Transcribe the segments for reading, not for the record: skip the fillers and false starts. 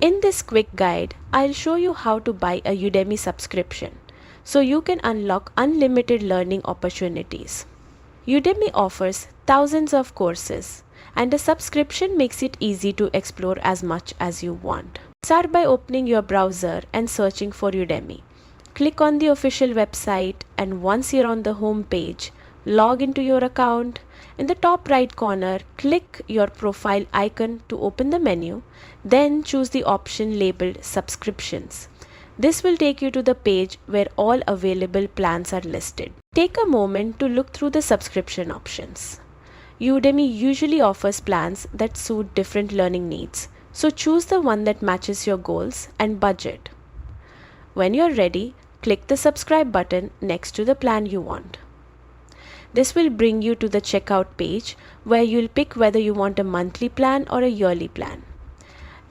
In this quick guide, I'll show you how to buy a Udemy subscription so you can unlock unlimited learning opportunities. Udemy offers thousands of courses, and a subscription makes it easy to explore as much as you want. Start by opening your browser and searching for Udemy. Click on the official website, and once you're on the home page, log into your account. In the top right corner, click your profile icon to open the menu, then choose the option labeled Subscriptions. This will take you to the page where all available plans are listed. Take a moment to look through the subscription options. Udemy usually offers plans that suit different learning needs, so choose the one that matches your goals and budget. When you're ready, click the subscribe button next to the plan you want. This will bring you to the checkout page where you'll pick whether you want a monthly plan or a yearly plan.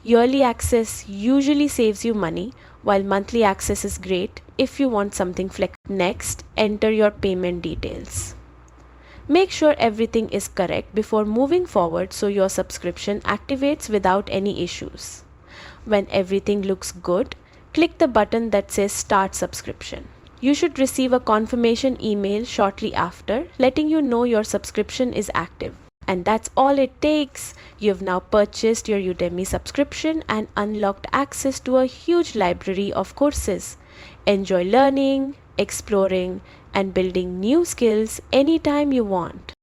Yearly access usually saves you money, while monthly access is great if you want something flexible. Next, enter your payment details. Make sure everything is correct before moving forward so your subscription activates without any issues. When everything looks good, click the button that says Start Subscription. You should receive a confirmation email shortly after, letting you know your subscription is active. And that's all it takes. You've now purchased your Udemy subscription and unlocked access to a huge library of courses. Enjoy learning, exploring, and building new skills anytime you want.